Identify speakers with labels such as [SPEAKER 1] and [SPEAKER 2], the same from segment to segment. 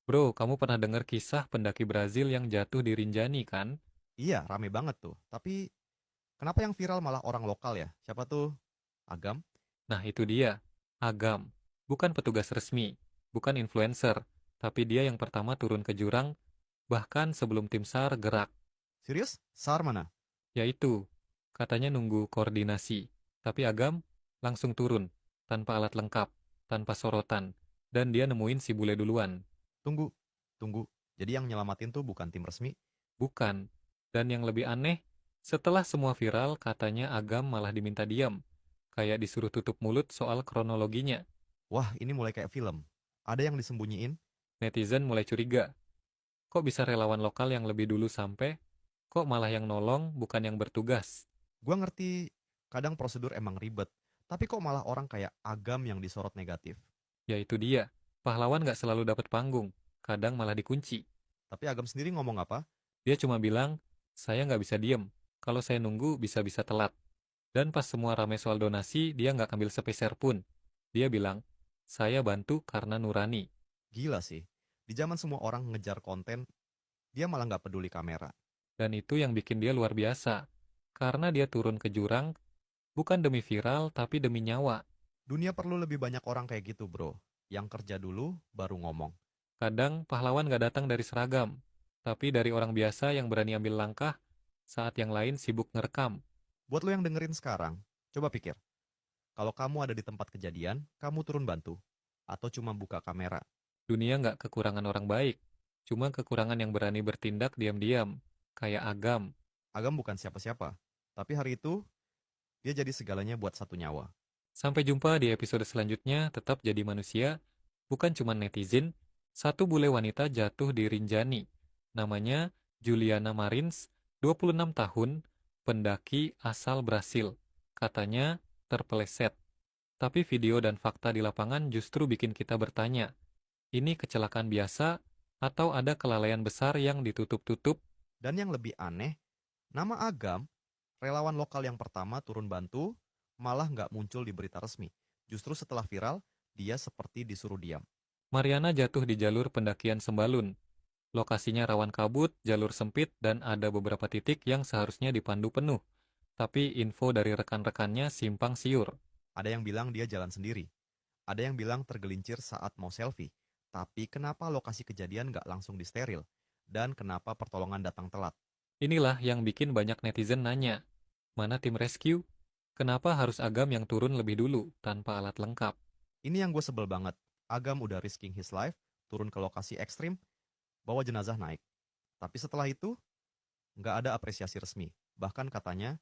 [SPEAKER 1] Bro, kamu pernah dengar kisah pendaki Brazil yang jatuh di Rinjani kan?
[SPEAKER 2] Iya, rame banget tuh. Tapi kenapa yang viral malah orang lokal ya? Siapa tuh? Agam?
[SPEAKER 1] Nah, itu dia. Agam. Bukan petugas resmi, bukan influencer, tapi dia yang pertama turun ke jurang, bahkan sebelum tim SAR gerak.
[SPEAKER 2] Serius? SAR mana?
[SPEAKER 1] Yaitu, katanya nunggu koordinasi. Tapi Agam langsung turun, tanpa alat lengkap, tanpa sorotan, dan dia nemuin si bule duluan.
[SPEAKER 2] Tunggu, tunggu. Jadi yang nyelamatin tuh bukan tim resmi?
[SPEAKER 1] Bukan. Dan yang lebih aneh, setelah semua viral, katanya Agam malah diminta diam. Kayak disuruh tutup mulut soal kronologinya.
[SPEAKER 2] Wah, ini mulai kayak film. Ada yang disembunyiin?
[SPEAKER 1] Netizen mulai curiga. Kok bisa relawan lokal yang lebih dulu sampai? Kok malah yang nolong, bukan yang bertugas?
[SPEAKER 2] Gua ngerti kadang prosedur emang ribet. Tapi kok malah orang kayak Agam yang disorot negatif?
[SPEAKER 1] Yaitu dia. Pahlawan gak selalu dapat panggung. Kadang malah dikunci.
[SPEAKER 2] Tapi Agam sendiri ngomong apa?
[SPEAKER 1] Dia cuma bilang, saya nggak bisa diem. Kalau saya nunggu, bisa-bisa telat. Dan pas semua rame soal donasi, dia nggak ambil sepeser pun. Dia bilang, saya bantu karena nurani.
[SPEAKER 2] Gila sih. Di zaman semua orang ngejar konten, dia malah nggak peduli kamera.
[SPEAKER 1] Dan itu yang bikin dia luar biasa. Karena dia turun ke jurang, bukan demi viral, tapi demi nyawa.
[SPEAKER 2] Dunia perlu lebih banyak orang kayak gitu, bro. Yang kerja dulu, baru ngomong.
[SPEAKER 1] Kadang pahlawan nggak datang dari seragam, tapi dari orang biasa yang berani ambil langkah saat yang lain sibuk ngerekam.
[SPEAKER 2] Buat lo yang dengerin sekarang, coba pikir. Kalau kamu ada di tempat kejadian, kamu turun bantu. Atau cuma buka kamera.
[SPEAKER 1] Dunia nggak kekurangan orang baik, cuma kekurangan yang berani bertindak diam-diam, kayak Agam.
[SPEAKER 2] Agam bukan siapa-siapa. Tapi hari itu, dia jadi segalanya buat satu nyawa.
[SPEAKER 1] Sampai jumpa di episode selanjutnya, tetap jadi manusia, bukan cuma netizen. Satu bule wanita jatuh di Rinjani. Namanya Juliana Marins, 26 tahun, pendaki asal Brasil. Katanya terpeleset. Tapi video dan fakta di lapangan justru bikin kita bertanya, ini kecelakaan biasa atau ada kelalaian besar yang ditutup-tutup?
[SPEAKER 2] Dan yang lebih aneh, nama Agam, relawan lokal yang pertama turun bantu, malah nggak muncul di berita resmi. Justru setelah viral, dia seperti disuruh diam.
[SPEAKER 1] Mariana jatuh di jalur pendakian Sembalun. Lokasinya rawan kabut, jalur sempit, dan ada beberapa titik yang seharusnya dipandu penuh. Tapi info dari rekan-rekannya simpang siur.
[SPEAKER 2] Ada yang bilang dia jalan sendiri. Ada yang bilang tergelincir saat mau selfie. Tapi kenapa lokasi kejadian nggak langsung disteril? Dan kenapa pertolongan datang telat?
[SPEAKER 1] Inilah yang bikin banyak netizen nanya, mana tim rescue? Kenapa harus Agam yang turun lebih dulu, tanpa alat lengkap?
[SPEAKER 2] Ini yang gue sebel banget. Agam udah risking his life, turun ke lokasi ekstrim, bawa jenazah naik. Tapi setelah itu, nggak ada apresiasi resmi. Bahkan katanya,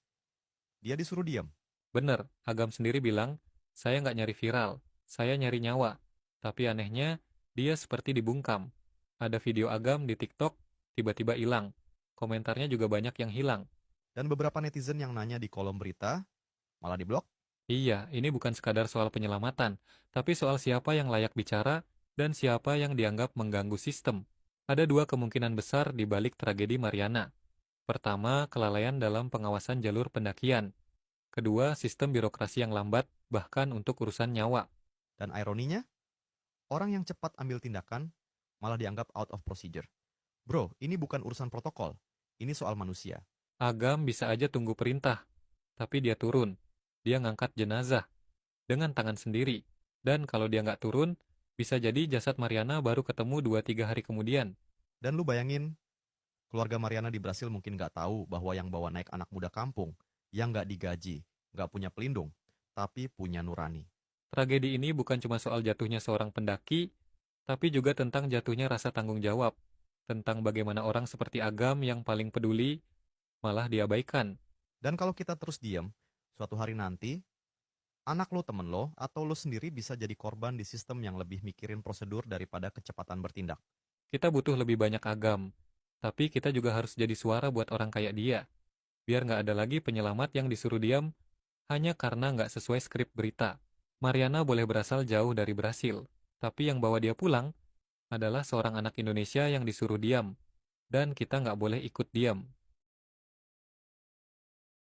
[SPEAKER 2] dia disuruh diam.
[SPEAKER 1] Bener, Agam sendiri bilang, saya nggak nyari viral, saya nyari nyawa. Tapi anehnya, dia seperti dibungkam. Ada video Agam di TikTok, tiba-tiba hilang. Komentarnya juga banyak yang hilang.
[SPEAKER 2] Dan beberapa netizen yang nanya di kolom berita, malah diblok.
[SPEAKER 1] Iya, ini bukan sekadar soal penyelamatan, tapi soal siapa yang layak bicara dan siapa yang dianggap mengganggu sistem. Ada dua kemungkinan besar di balik tragedi Mariana. Pertama, kelalaian dalam pengawasan jalur pendakian. Kedua, sistem birokrasi yang lambat, bahkan untuk urusan nyawa.
[SPEAKER 2] Dan ironinya, orang yang cepat ambil tindakan malah dianggap out of procedure. Bro, ini bukan urusan protokol. Ini soal manusia.
[SPEAKER 1] Agam bisa aja tunggu perintah, tapi dia turun. Dia ngangkat jenazah dengan tangan sendiri. Dan kalau dia nggak turun, bisa jadi jasad Mariana baru ketemu 2-3 hari kemudian.
[SPEAKER 2] Dan lu bayangin, keluarga Mariana di Brasil mungkin nggak tahu bahwa yang bawa naik anak muda kampung, yang nggak digaji, nggak punya pelindung, tapi punya nurani.
[SPEAKER 1] Tragedi ini bukan cuma soal jatuhnya seorang pendaki, tapi juga tentang jatuhnya rasa tanggung jawab, tentang bagaimana orang seperti Agam yang paling peduli malah diabaikan.
[SPEAKER 2] Dan kalau kita terus diam, suatu hari nanti, anak lo, temen lo, atau lo sendiri bisa jadi korban di sistem yang lebih mikirin prosedur daripada kecepatan bertindak.
[SPEAKER 1] Kita butuh lebih banyak Agam, tapi kita juga harus jadi suara buat orang kayak dia, biar nggak ada lagi penyelamat yang disuruh diam hanya karena nggak sesuai skrip berita. Mariana boleh berasal jauh dari Brasil, tapi yang bawa dia pulang adalah seorang anak Indonesia yang disuruh diam, dan kita nggak boleh ikut diam.